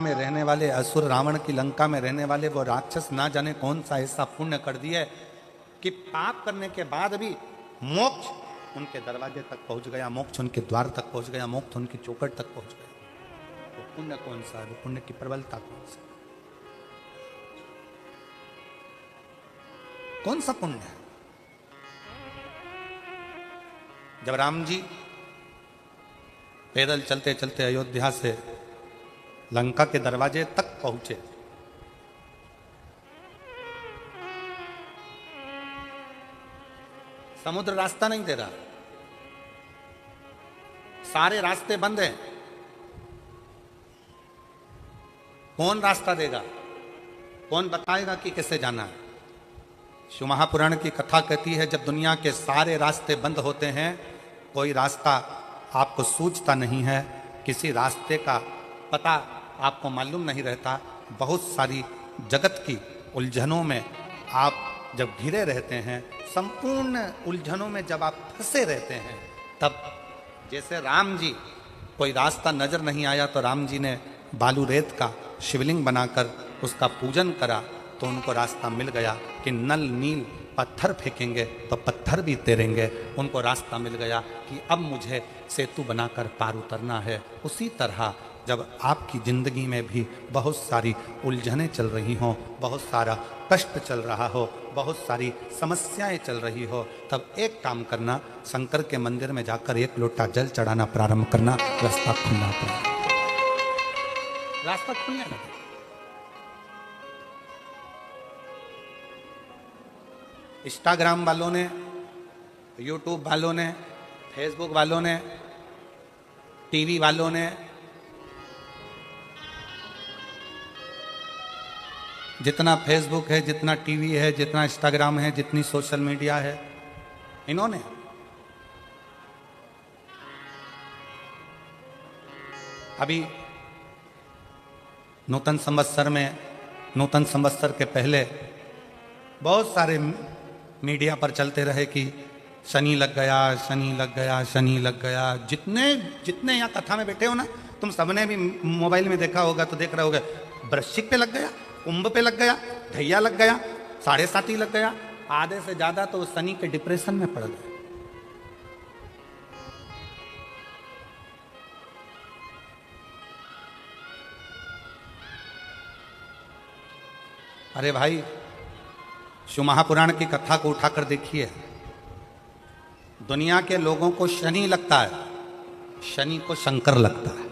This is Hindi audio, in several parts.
में रहने वाले असुर, रावण की लंका में रहने वाले वो राक्षस ना जाने कौन सा ऐसा पुण्य कर दिए कि पाप करने के बाद भी मोक्ष उनके दरवाजे तक पहुंच गया, मोक्ष उनके द्वार तक पहुंच गया, मोक्ष उनकी चौखट तक पहुंच गया। वो पुण्य कौन सा है? वो पुण्य की प्रबलता कौन सा पुण्य है? जब राम जी पैदल चलते चलते अयोध्या से लंका के दरवाजे तक पहुंचे, समुद्र रास्ता नहीं दे रहा, सारे रास्ते बंद हैं। कौन रास्ता देगा? कौन बताएगा कि कैसे जाना है? शिव महापुराण की कथा कहती है, जब दुनिया के सारे रास्ते बंद होते हैं, कोई रास्ता आपको सूझता नहीं है, किसी रास्ते का पता आपको मालूम नहीं रहता, बहुत सारी जगत की उलझनों में आप जब घिरे रहते हैं, संपूर्ण उलझनों में जब आप फंसे रहते हैं, तब जैसे राम जी कोई रास्ता नजर नहीं आया तो राम जी ने बालू रेत का शिवलिंग बनाकर उसका पूजन करा तो उनको रास्ता मिल गया कि नल नील पत्थर फेंकेंगे तो पत्थर भी तैरेंगे। उनको रास्ता मिल गया कि अब मुझे सेतु बनाकर पार उतरना है। उसी तरह जब आपकी ज़िंदगी में भी बहुत सारी उलझनें चल रही हों, बहुत सारा कष्ट चल रहा हो, बहुत सारी समस्याएं चल रही हो, तब एक काम करना, शंकर के मंदिर में जाकर एक लोटा जल चढ़ाना प्रारंभ करना, रास्ता खुलना पड़ेगा, रास्ता खुलने लगे। इंस्टाग्राम वालों ने, यूट्यूब वालों ने, फेसबुक वालों ने, टीवी वालों ने, जितना फेसबुक है, जितना टीवी है, जितना इंस्टाग्राम है, जितनी सोशल मीडिया है, इन्होंने अभी नूतन संवत्सर में, नूतन संवत्सर के पहले बहुत सारे मीडिया पर चलते रहे कि शनि लग गया, शनि लग गया, शनि लग गया। जितने जितने यहाँ कथा में बैठे हो ना, तुम सबने भी मोबाइल में देखा होगा तो देख रहे होगे, वृश्चिक पे लग गया, कुंभ पे लग गया, धैया लग गया, 7.5 लग गया, आधे से ज्यादा तो शनि के डिप्रेशन में पड़ गए। अरे भाई, शिव महापुराण की कथा को उठाकर देखिए, दुनिया के लोगों को शनि लगता है, शनि को शंकर लगता है।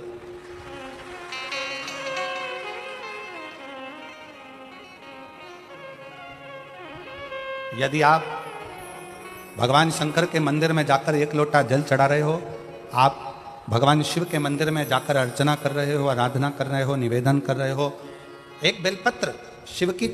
यदि आप भगवान शंकर के मंदिर में जाकर एक लोटा जल चढ़ा रहे हो, आप भगवान शिव के मंदिर में जाकर अर्चना कर रहे हो, आराधना कर रहे हो, निवेदन कर रहे हो, एक बेलपत्र शिव की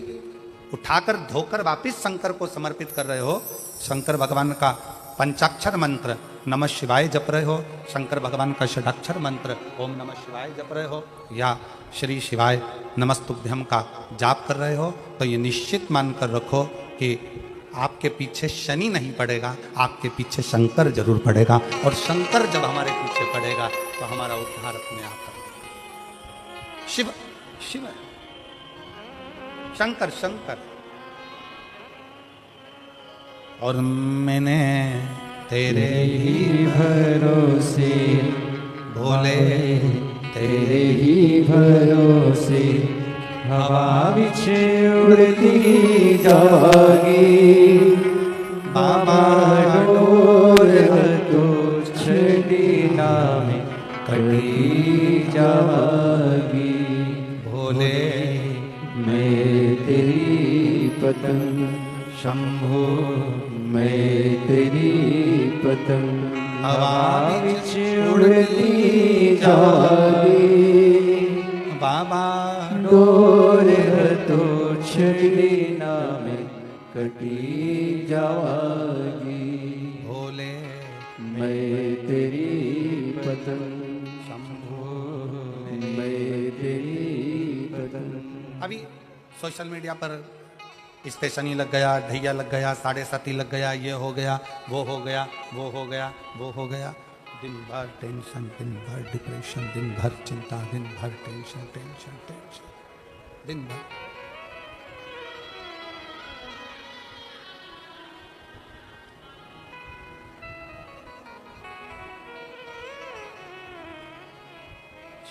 उठाकर धोकर वापिस शंकर को समर्पित कर रहे हो, शंकर भगवान का पंचाक्षर मंत्र नमः शिवाय जप रहे हो, शंकर भगवान का षडाक्षर मंत्र ओम नमः शिवाय जप रहे हो, या श्री शिवाय नमस्तुभ्यम का जाप कर रहे हो, तो ये निश्चित मानकर रखो कि आपके पीछे शनि नहीं पड़ेगा, आपके पीछे शंकर जरूर पड़ेगा। और शंकर जब हमारे पीछे पड़ेगा तो हमारा उद्धार अपने आप होगा। शिव शिव शंकर शंकर। और मैंने तेरे ही भरोसे भोले, तेरे ही भरोसे हवा बिछे उड़ती जागी, बाबा डोर तो छड़ीना में कटी जागी। भोले मैं तेरी पतंग शंभो, मैं तेरी पतंग हवा बिच उड़ती जागी, बाबा डोर तो छड़ीना में कटी जागी। भोले मैं तेरी पतंग शंभो, मैं तेरी पतंग। अभी सोशल मीडिया पर इस पे शनि लग गया, ढैया लग गया, 7.5 लग गया, ये हो गया, वो हो गया, वो हो गया, वो हो गया। दिन भर टेंशन, दिन भर डिप्रेशन, दिन भर चिंता, दिन भर टेंशन टेंशन टेंशन, दिन भर।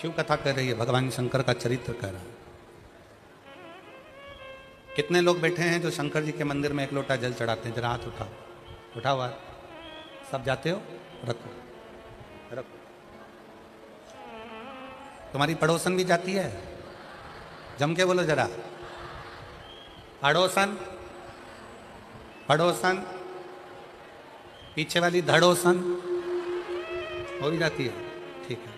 शिव कथा कर रही है, भगवान शंकर का चरित्र कर रहा है। कितने लोग बैठे हैं जो शंकर जी के मंदिर में एक लोटा जल चढ़ाते हैं? जरा हाथ उठाओ, उठा हुआ सब जाते हो? रखो रखो। तुम्हारी पड़ोसन भी जाती है? जम के बोलो जरा, पड़ोसन, पड़ोसन, पीछे वाली धड़ोसन वो भी जाती है, ठीक है।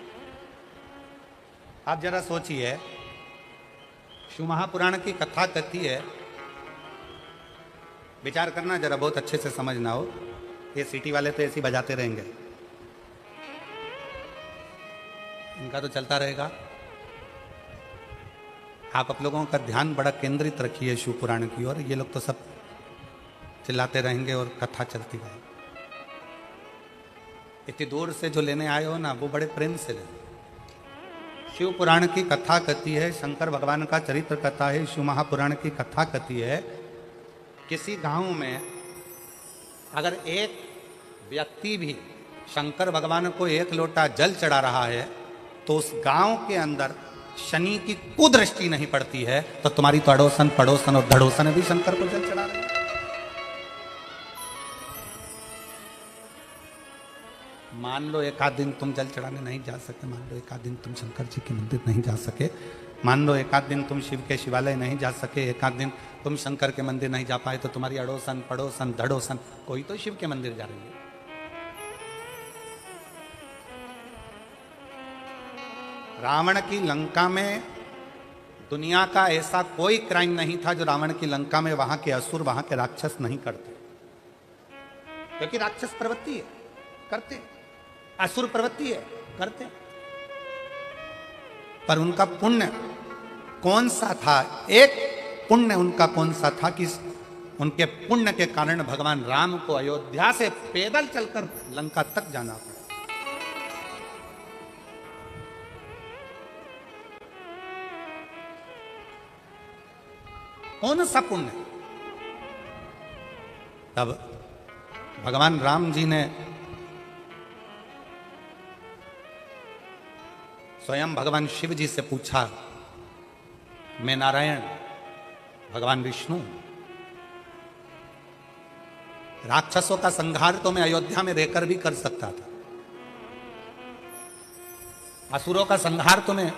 आप जरा सोचिए, शिव महापुराण की कथा कहती है, विचार करना जरा, बहुत अच्छे से समझना हो। ये सिटी वाले तो ऐसे ही बजाते रहेंगे, इनका तो चलता रहेगा। आप लोगों का ध्यान बड़ा केंद्रित रखिए शिव पुराण की ओर। ये लोग तो सब चिल्लाते रहेंगे और कथा चलती रहेगी। इतनी दूर से जो लेने आए हो ना, वो बड़े प्रेम से लेना। शिव पुराण की कथा कहती है, शंकर भगवान का चरित्र कथा है, शिव महापुराण की कथा कहती है, किसी गांव में अगर एक व्यक्ति भी शंकर भगवान को एक लोटा जल चढ़ा रहा है तो उस गांव के अंदर शनि की कुदृष्टि नहीं पड़ती है। तो तुम्हारी तो अड़ोसन, पड़ोसन और धड़ोसन भी शंकर को जल चढ़ा रहे हैं। मान लो एक आध दिन तुम जल चढ़ाने नहीं जा सके, मान लो एक आध दिन तुम शंकर जी के मंदिर नहीं जा सके, मान लो एक आध दिन तुम शिव के शिवालय नहीं जा सके, एक आध दिन तुम शंकर के मंदिर नहीं जा पाए, तो तुम्हारी अड़ोसन, पड़ोसन, धड़ोसन कोई तो शिव के मंदिर जा रही है। रावण की लंका में दुनिया का ऐसा कोई क्राइम नहीं था जो रावण की लंका में वहां के असुर, वहां के राक्षस नहीं करते, क्योंकि राक्षस प्रवृत्ति है, करते, असुर प्रवृत्ति है, करते। पर उनका पुण्य कौन सा था? एक पुण्य उनका कौन सा था कि उनके पुण्य के कारण भगवान राम को अयोध्या से पैदल चलकर लंका तक जाना पड़ा। कौन सा पुण्य? तब भगवान राम जी ने स्वयं भगवान शिव जी से पूछा, मैं नारायण, भगवान विष्णु, राक्षसों का संहार तो मैं अयोध्या में रहकर भी कर सकता था, असुरों का संहार तो मैं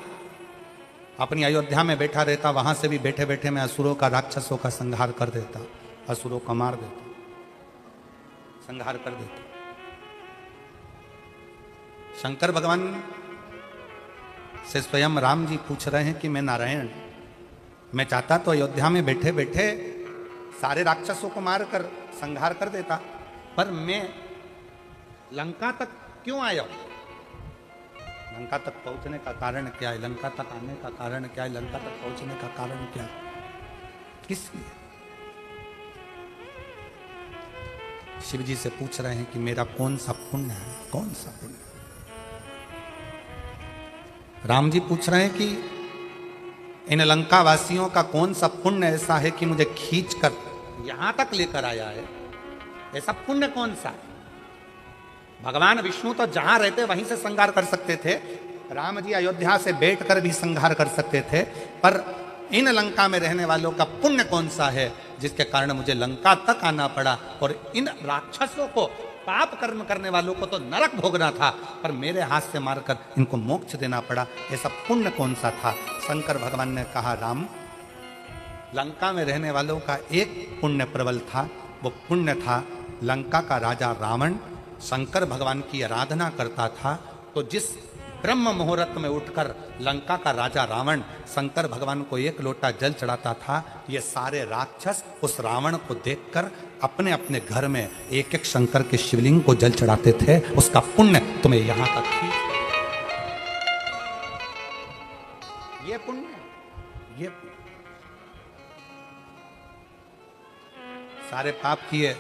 अपनी अयोध्या में बैठा रहता, वहां से भी बैठे बैठे मैं असुरों का, राक्षसों का संहार कर देता, असुरों को मार देता, संहार कर देता। शंकर भगवान से स्वयं राम जी पूछ रहे हैं कि मैं नारायण, मैं चाहता तो अयोध्या में बैठे बैठे सारे राक्षसों को मारकर संहार कर देता, पर मैं लंका तक क्यों आया? लंका तक पहुंचने का कारण क्या है? लंका तक आने का कारण क्या है? लंका तक पहुंचने का कारण क्या है? किस लिए? शिव जी से पूछ रहे हैं कि मेरा कौन सा पुण्य है, कौन सा पुण्य? राम जी पूछ रहे हैं कि इन लंका वासियों का कौन सा पुण्य ऐसा है कि मुझे खींचकर यहां तक लेकर आया है? ऐसा पुण्य कौन सा है? भगवान विष्णु तो जहां रहते वहीं से संहार कर सकते थे, राम जी अयोध्या से बैठकर भी संहार कर सकते थे, पर इन लंका में रहने वालों का पुण्य कौन सा है जिसके कारण मुझे लंका तक आना पड़ा, और इन राक्षसों को, पाप कर्म करने वालों को तो नरक भोगना था, पर मेरे हाथ से मारकर इनको मोक्ष देना पड़ा, ऐसा पुण्य कौन सा था? शंकर भगवान ने कहा, राम, लंका में रहने वालों का एक पुण्य प्रबल था, वो पुण्य था लंका का राजा रावण शंकर भगवान की आराधना करता था। तो जिस ब्रह्म मुहूर्त में उठकर लंका का राजा रावण शंकर भगवान को एक लोटा जल चढ़ाता था, ये सारे राक्षस उस रावण को देखकर अपने अपने घर में एक एक शंकर के शिवलिंग को जल चढ़ाते थे। उसका पुण्य तुम्हें यहां तक खींच, ये पुण्य, ये पुण्य। सारे पाप किए,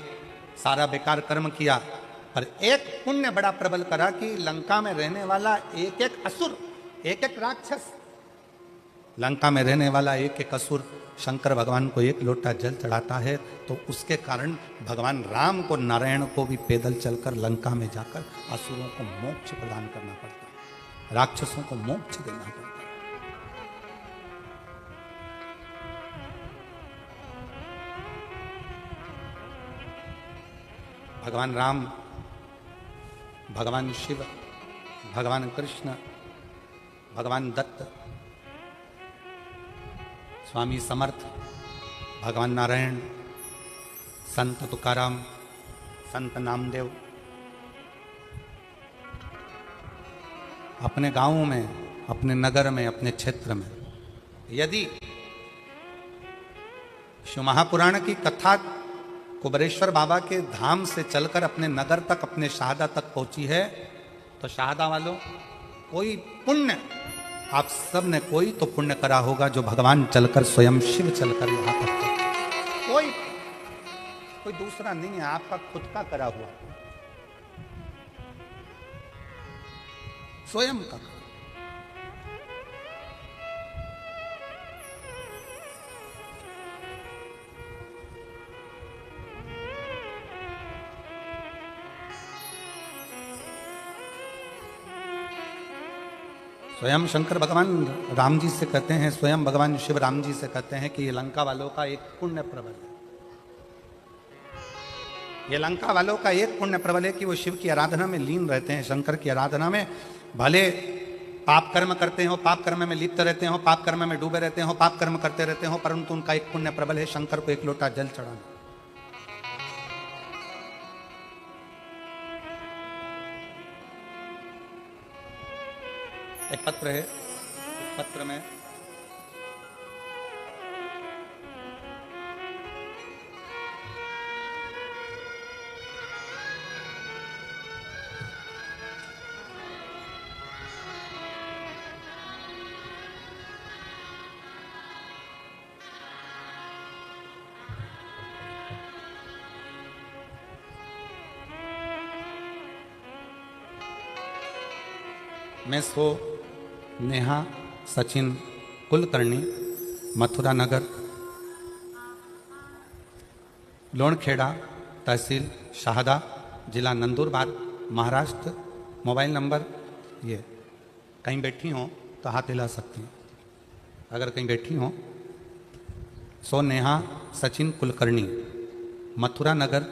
सारा बेकार कर्म किया, पर एक पुण्य बड़ा प्रबल करा कि लंका में रहने वाला एक एक असुर, एक एक राक्षस, लंका में रहने वाला एक एक असुर शंकर भगवान को एक लोटा जल चढ़ाता है, तो उसके कारण भगवान राम को, नारायण को भी पैदल चलकर लंका में जाकर असुरों को मोक्ष प्रदान करना पड़ता है, राक्षसों को मोक्ष देना पड़ता है। भगवान राम, भगवान शिव, भगवान कृष्ण, भगवान दत्त, स्वामी समर्थ, भगवान नारायण, संत तुकाराम, संत नामदेव अपने गांवों में, अपने नगर में, अपने क्षेत्र में यदि शिव महापुराण की कथा कुबरेश्वर बाबा के धाम से चलकर अपने नगर तक, अपने शाहदा तक पहुंची है, तो शाहदा वालों कोई पुण्य, आप सब ने कोई तो पुण्य करा होगा जो भगवान चलकर, स्वयं शिव चलकर यहां तक, कोई दूसरा नहीं है, आपका खुद का करा हुआ, स्वयं का। स्वयं शंकर भगवान राम जी से कहते हैं, स्वयं भगवान शिव राम जी से कहते हैं कि ये लंका वालों का एक पुण्य प्रबल है, ये लंका वालों का एक पुण्य प्रबल है कि वो शिव की आराधना में लीन रहते हैं, शंकर की आराधना में, भले पाप कर्म करते हो, पाप कर्म में लिप्त रहते हो, पाप कर्म में डूबे रहते हो, पाप कर्म करते रहते हो, परंतु उनका एक पुण्य प्रबल है शंकर को एक लोटा जल चढ़ाना। एक पत्र है, इस पत्र में मैं सो नेहा सचिन कुलकर्णी, मथुरा नगर, लोणखेड़ा, तहसील शाहदा, जिला नंदुरबार, महाराष्ट्र। मोबाइल नंबर ये, कहीं बैठी हो तो हाथ हिला सकती हैं, अगर कहीं बैठी हो। सो नेहा सचिन कुलकर्णी, मथुरा नगर,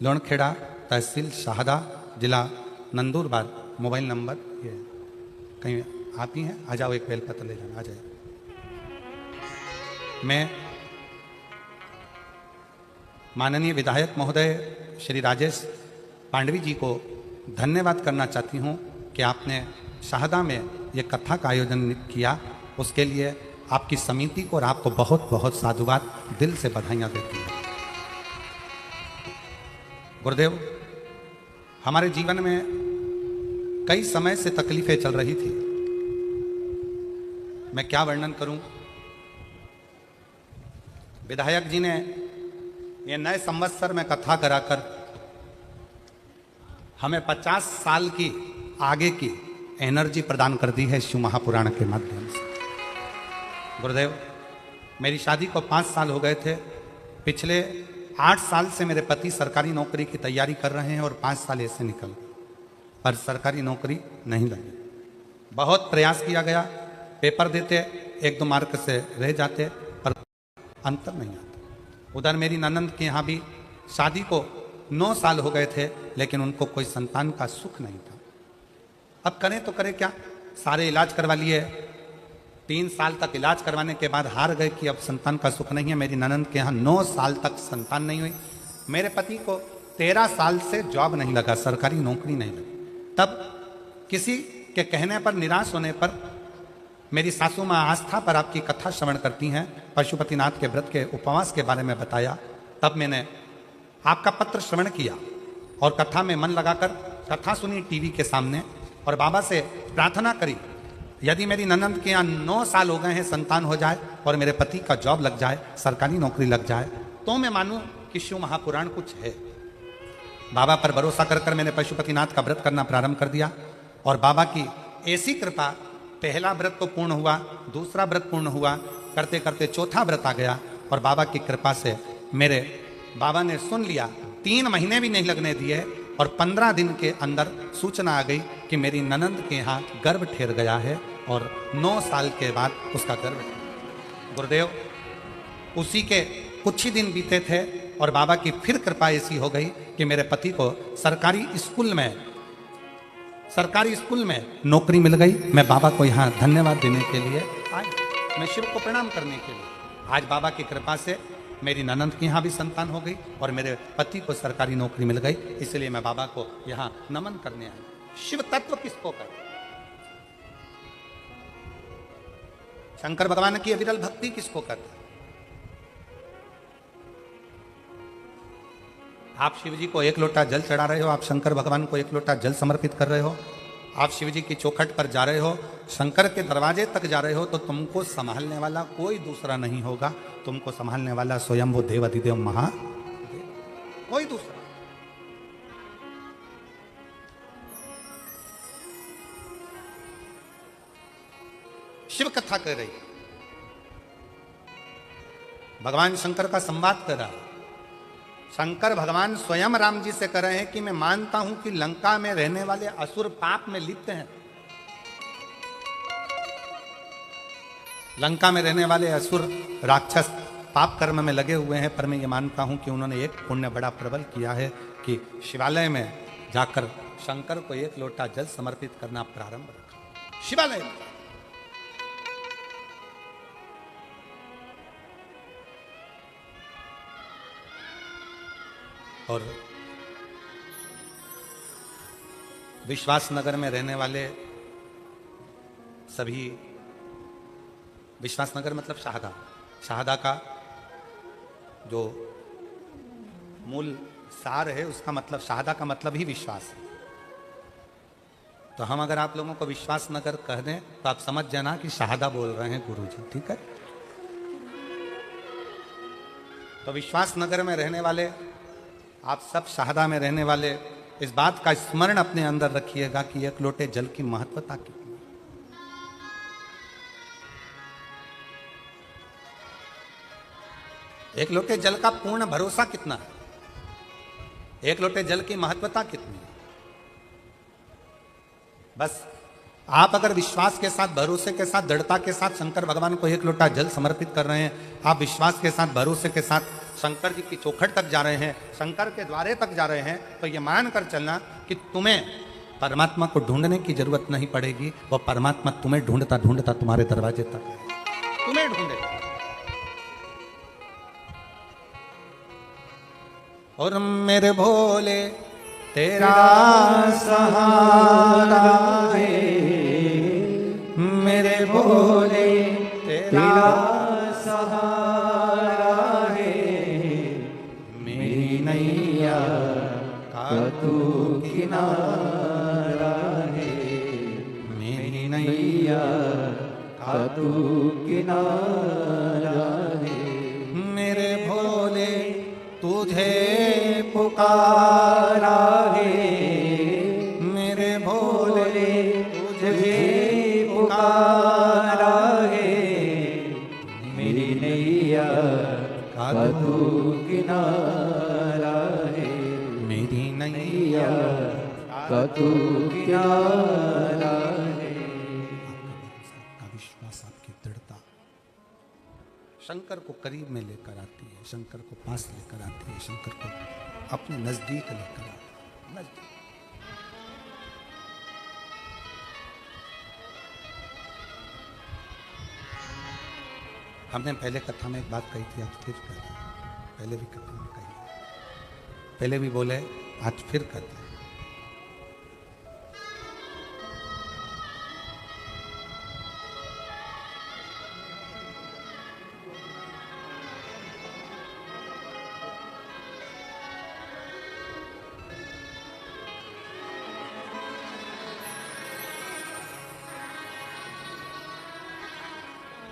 लोणखेड़ा, तहसील शाहदा, जिला नंदुरबार। मोबाइल नंबर ये, कहीं आती हैं, आ जाओ, एक बेलपत्र ले जाना, आ जाए। मैं माननीय विधायक महोदय श्री राजेश पांडवी जी को धन्यवाद करना चाहती हूँ कि आपने शाहदा में ये कथा का आयोजन किया, उसके लिए आपकी समिति को और आपको बहुत बहुत साधुवाद, दिल से बधाइयाँ देती हूँ। गुरुदेव, हमारे जीवन में कई समय से तकलीफें चल रही थी, मैं क्या वर्णन करूं। विधायक जी ने ये नए संवत्सर में कथा कराकर हमें 50 साल की आगे की एनर्जी प्रदान कर दी है शिव महापुराण के माध्यम से। गुरुदेव, मेरी शादी को 5 साल हो गए थे, पिछले 8 साल से मेरे पति सरकारी नौकरी की तैयारी कर रहे हैं और 5 साल ऐसे निकल गए, पर सरकारी नौकरी नहीं लगी। बहुत प्रयास किया गया, पेपर देते, 1-2 मार्क से रह जाते, पर अंतर नहीं आता। उधर मेरी ननंद के यहाँ भी शादी को 9 साल हो गए थे, लेकिन उनको कोई संतान का सुख नहीं था। अब करें तो करें क्या, सारे इलाज करवा लिए, 3 साल तक इलाज करवाने के बाद हार गए कि अब संतान का सुख नहीं है। मेरी ननंद के यहाँ 9 साल तक संतान नहीं हुई। मेरे पति को 13 साल से जॉब नहीं लगा, सरकारी नौकरी नहीं लगी। तब किसी के कहने पर, निराश होने पर, मेरी सासू माँ आस्था पर आपकी कथा श्रवण करती हैं, पशुपतिनाथ के व्रत के उपवास के बारे में बताया। तब मैंने आपका पत्र श्रवण किया और कथा में मन लगाकर कथा सुनी टीवी के सामने, और बाबा से प्रार्थना करी, यदि मेरी ननंद के यहाँ 9 साल हो गए हैं, संतान हो जाए और मेरे पति का जॉब लग जाए, सरकारी नौकरी लग जाए, तो मैं मानूं कि शिव महापुराण कुछ है। बाबा पर भरोसा कर कर मैंने पशुपतिनाथ का व्रत करना प्रारंभ कर दिया और बाबा की ऐसी कृपा, पहला व्रत तो पूर्ण हुआ, दूसरा व्रत पूर्ण हुआ, करते करते चौथा व्रत आ गया और बाबा की कृपा से मेरे बाबा ने सुन लिया। 3 महीने भी नहीं लगने दिए और 15 दिन के अंदर सूचना आ गई कि मेरी ननंद के यहाँ गर्भ ठहर गया है और 9 साल के बाद उसका गर्भ ठहरा। गुरुदेव, उसी के कुछ ही दिन बीते थे और बाबा की फिर कृपा ऐसी हो गई कि मेरे पति को सरकारी स्कूल में नौकरी मिल गई। मैं बाबा को यहाँ धन्यवाद देने के लिए आया, मैं शिव को प्रणाम करने के लिए। आज बाबा की कृपा से मेरी ननंद की यहाँ भी संतान हो गई और मेरे पति को सरकारी नौकरी मिल गई, इसलिए मैं बाबा को यहाँ नमन करने आया। शिव तत्व किसको कहते? शंकर भगवान की अविरल भक्ति किसको कहते? आप शिव जी को 1 लोटा जल चढ़ा रहे हो, आप शंकर भगवान को 1 लोटा जल समर्पित कर रहे हो, आप शिव जी की चौखट पर जा रहे हो, शंकर के दरवाजे तक जा रहे हो, तो तुमको संभालने वाला कोई दूसरा नहीं होगा, तुमको संभालने वाला स्वयं वो देव अधिदेव महादेव, कोई दूसरा। शिव कथा कर रही, भगवान शंकर का संवाद कर रहा है। शंकर भगवान स्वयं राम जी से कह रहे हैं कि मैं मानता हूं कि लंका में रहने वाले असुर पाप में लिप्त हैं, लंका में रहने वाले असुर राक्षस पाप कर्म में लगे हुए हैं, पर मैं ये मानता हूं कि उन्होंने एक पुण्य बड़ा प्रबल किया है कि शिवालय में जाकर शंकर को 1 लोटा जल समर्पित करना प्रारंभ रखा। शिवालय में और विश्वास नगर में रहने वाले सभी, विश्वास नगर मतलब शाहदा का जो मूल सार है, उसका मतलब शाहदा का मतलब ही विश्वास है। तो हम अगर आप लोगों को विश्वास नगर कह दें तो आप समझ जाना कि शाहदा बोल रहे हैं गुरुजी, ठीक है। तो विश्वास नगर में रहने वाले आप सब, शाहदा में रहने वाले, इस बात का स्मरण अपने अंदर रखिएगा कि 1 लोटे जल की महत्वता कितनी है। 1 लोटे जल का पूर्ण भरोसा कितना है, 1 लोटे जल की महत्वता कितनी है। बस आप अगर विश्वास के साथ, भरोसे के साथ, दृढ़ता के साथ शंकर भगवान को 1 लोटा जल समर्पित कर रहे हैं, आप विश्वास के साथ, भरोसे के साथ शंकर जी की चौखट तक जा रहे हैं, शंकर के द्वारे तक जा रहे हैं, तो ये मान कर चलना कि तुम्हें परमात्मा को ढूंढने की जरूरत नहीं पड़ेगी, वो परमात्मा तुम्हें ढूंढता ढूंढता तुम्हारे दरवाजे तक आएगा, तुम्हें ढूंढेगा। और मेरे भोले तेरा सहारा है, मेरे भोले तेरा सहारा है, मेरी नैया का तू किनारा है, मेरी नैया का तू किनारा है, मेरे भोले तुझे पुकारा है, मेरे भोले तुझे पुकारा है, मेरी नैया का तू किनारा है, मेरी नैया का तू किनारा है। आपका विश्वास, आपकी दृढ़ता शंकर को करीब में लेकर आती है, शंकर को पास लेकर आती है, शंकर को अपने नजदीक लेकर आती है। नजदीक। हमने पहले कथा में एक बात कही थी, आज फिर कर रहे हैं, पहले भी कथा में कही, पहले भी बोले, आज फिर करते हैं।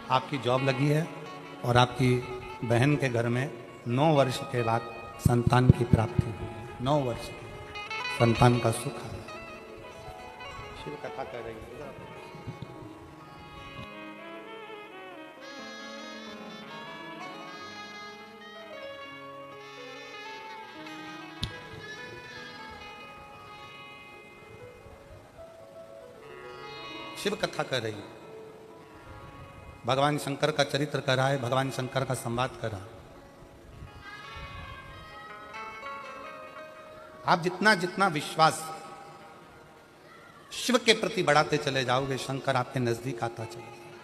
आपकी जॉब लगी है और आपकी बहन के घर में 9 वर्ष के बाद संतान की प्राप्ति हुई है, 9 वर्ष के। संतान का सुख आए। शिव कथा कर रही है। शिव कथा कर रही है। भगवान शंकर का चरित्र कर रहा है, भगवान शंकर का संवाद कर रहा है। आप जितना जितना विश्वास शिव के प्रति बढ़ाते चले जाओगे, शंकर आपके नजदीक आता चले जाएगा।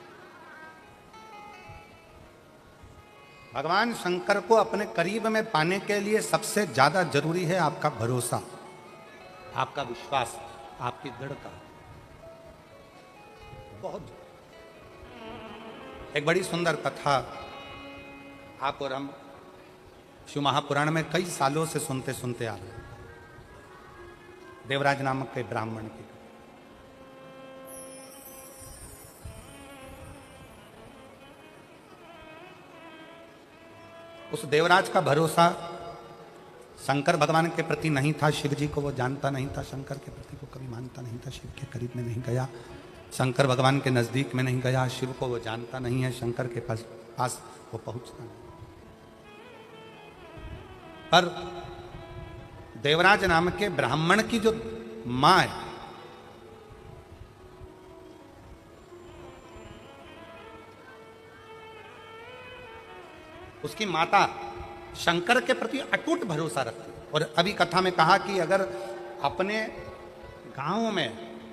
भगवान शंकर को अपने करीब में पाने के लिए सबसे ज्यादा जरूरी है आपका भरोसा, आपका विश्वास, आपकी दृढ़ता। बहुत एक बड़ी सुंदर कथा आप और हम शिव महापुराण में कई सालों से सुनते सुनते आ रहे हैं। देवराज नामक के ब्राह्मण की। उस देवराज का भरोसा शंकर भगवान के प्रति नहीं था। शिव जी को वो जानता नहीं था, शंकर के प्रति को कभी मानता नहीं था, शिव के करीब में नहीं गया, शंकर भगवान के नजदीक में नहीं गया, शिव को वो जानता नहीं है, शंकर के पास वो पहुंचता नहीं। पर देवराज नाम के ब्राह्मण की जो मां है, उसकी माता शंकर के प्रति अटूट भरोसा रखती। और अभी कथा में कहा कि अगर अपने गांव में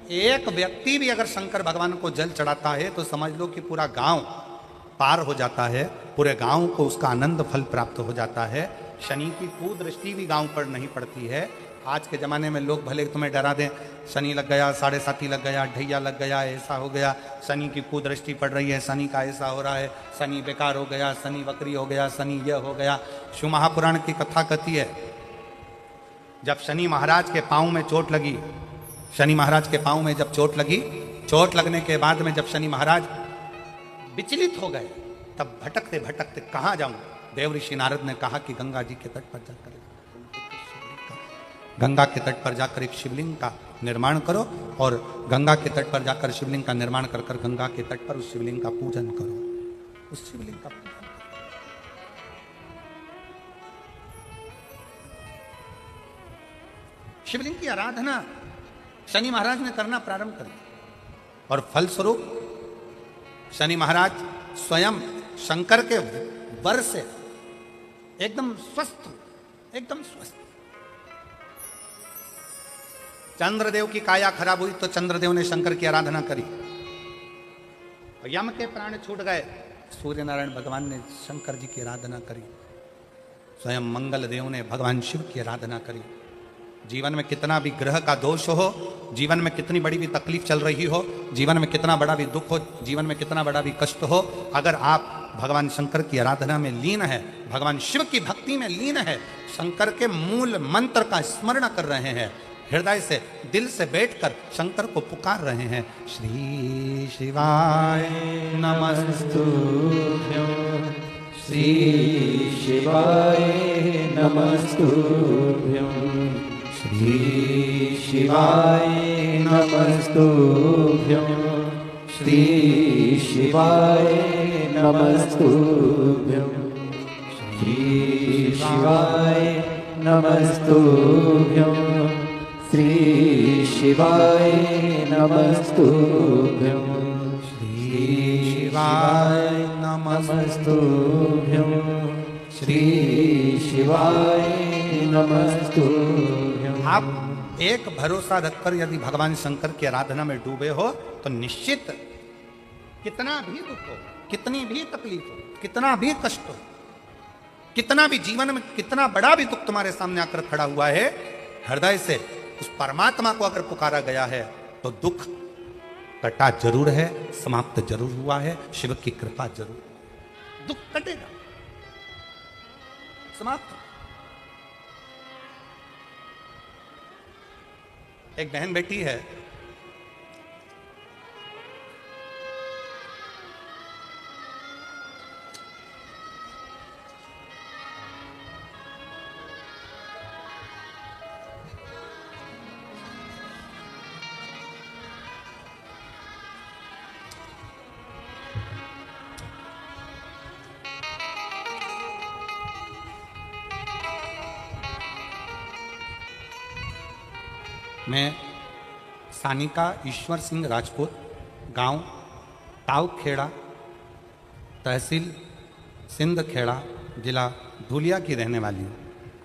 एक व्यक्ति भी अगर शंकर भगवान को जल चढ़ाता है तो समझ लो कि पूरा गांव पार हो जाता है, पूरे गांव को उसका आनंद फल प्राप्त हो जाता है। शनि की कुदृष्टि भी गांव पर नहीं पड़ती है। आज के ज़माने में लोग भले तुम्हें डरा दें, शनि लग गया, 7.5 लग गया, ढैया लग गया, ऐसा हो गया, शनि की कुदृष्टि पड़ रही है, शनि का ऐसा हो रहा है, शनि बेकार हो गया, शनि वक्री हो गया, शनि यह हो गया। शिव महापुराण की कथा कहती है जब शनि महाराज के पाँव में चोट लगी, शनि महाराज के पाँव में जब चोट लगी, चोट लगने के बाद में जब शनि महाराज विचलित हो गए, तब भटकते भटकते कहाँ जाऊं, देव ऋषि नारद ने कहा कि गंगा जी के तट पर जाकर, गंगा के तट पर जाकर एक शिवलिंग का निर्माण करो और गंगा के तट पर जाकर शिवलिंग का निर्माण कर कर गंगा के तट पर उस शिवलिंग का पूजन करो। उस शिवलिंग का पूजन करो। शिवलिंग की आराधना शनि महाराज ने करना प्रारंभ कर दिया और फलस्वरूप शनि महाराज स्वयं शंकर के वर से एकदम स्वस्थ, एकदम स्वस्थ। चंद्रदेव की काया खराब हुई तो चंद्रदेव ने शंकर की आराधना करी, यम के प्राण छूट गए, सूर्य नारायण भगवान ने शंकर जी की आराधना करी, स्वयं मंगल देव ने भगवान शिव की आराधना करी। जीवन में कितना भी ग्रह का दोष हो, जीवन में कितनी बड़ी भी तकलीफ चल रही हो, जीवन में कितना बड़ा भी दुख हो, जीवन में कितना बड़ा भी कष्ट हो, अगर आप भगवान शंकर की आराधना में लीन है, भगवान शिव की भक्ति में लीन है, शंकर के मूल मंत्र का स्मरण कर रहे हैं, हृदय से दिल से बैठकर शंकर को पुकार रहे हैं, श्री शिवाय नमस्तुभ्यं, श्री शिवाय नमस्तुभ्यं, श्री शिवाय नमस्तुभ्यं, श्री शिवाय नमस्तुभ्यं, श्री शिवाय नमस्तुभ्यं, श्री शिवाय नमस्तुभ्यं, श्री शिवाय नमस्तुभ्यं, श्री शिवाय नमस्तुभ्यं। आप एक भरोसा रखकर यदि भगवान शंकर की आराधना में डूबे हो तो निश्चित कितना भी दुख हो, कितनी भी तकलीफ हो, कितना भी कष्ट हो, कितना भी जीवन में कितना बड़ा भी दुख तुम्हारे सामने आकर खड़ा हुआ है, हृदय से उस परमात्मा को अगर पुकारा गया है तो दुख कटा जरूर है, समाप्त जरूर हुआ है, शिव की कृपा जरूर, दुख कटेगा, समाप्त। एक बहन बेटी है, मैं सानिका ईश्वर सिंह राजपूत, गांव ताऊखेड़ा, तहसील सिंध खेड़ा, जिला धुलिया की रहने वाली हूँ।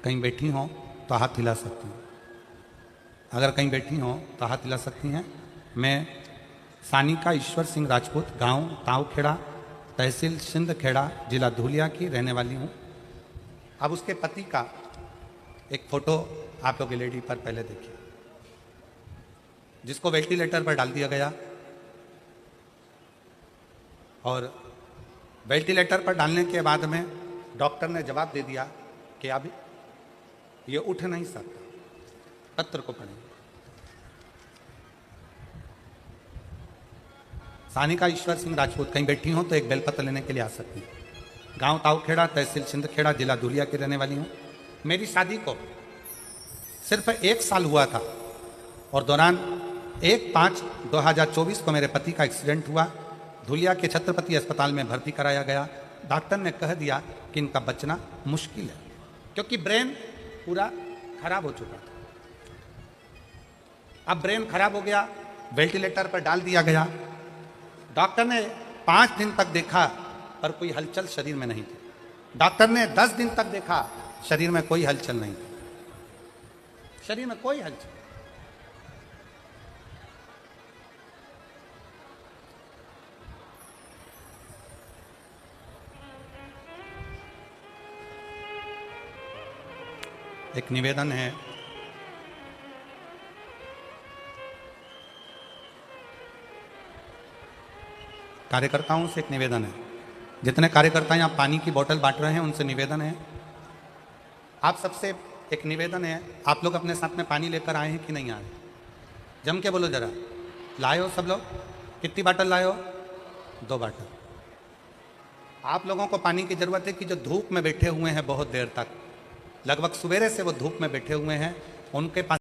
कहीं बैठी हो तो हाथ हिला सकती हैं। अगर कहीं बैठी हो तो हाथ हिला सकती हैं। मैं सानिका ईश्वर सिंह राजपूत, गांव ताऊखेड़ा, तहसील सिंध खेड़ा, जिला धुलिया की रहने वाली हूँ। अब उसके पति का एक फोटो आप लोग एलईडी पर पहले देखिए, जिसको वेंटिलेटर पर डाल दिया गया। और वेंटिलेटर पर डालने के बाद में डॉक्टर ने जवाब दे दिया कि अब ये उठ नहीं सकता। पत्र को पढ़ें। सानिका ईश्वर सिंह राजपूत, कहीं बैठी हो तो एक बेलपत्र लेने के लिए आ सकती है। गांव ताऊखेड़ा, तहसील सिंधखेड़ा, जिला धुलिया की रहने वाली हूँ। मेरी शादी को सिर्फ 1 साल हुआ था और दौरान 1/5/2024 को मेरे पति का एक्सीडेंट हुआ। धुलिया के छत्रपति अस्पताल में भर्ती कराया गया। डॉक्टर ने कह दिया कि इनका बचना मुश्किल है, क्योंकि ब्रेन पूरा खराब हो चुका था। अब ब्रेन खराब हो गया, वेंटिलेटर पर डाल दिया गया। डॉक्टर ने 5 दिन तक देखा पर कोई हलचल शरीर में नहीं थी। डॉक्टर ने 10 दिन तक देखा, शरीर में कोई हलचल नहीं थी। शरीर में कोई हलचल। एक निवेदन है, कार्यकर्ताओं से एक निवेदन है। जितने कार्यकर्ता यहाँ पानी की बोतल बांट रहे हैं उनसे निवेदन है, आप सबसे एक निवेदन है, आप लोग अपने साथ में पानी लेकर आए हैं कि नहीं आए? जम के बोलो जरा। लाए हो सब लोग? कितनी बाटल लाए हो? 2 बाटल। आप लोगों को पानी की जरूरत है कि जो धूप में बैठे हुए हैं बहुत देर तक, लगभग सवेरे से वो धूप में बैठे हुए हैं, उनके पास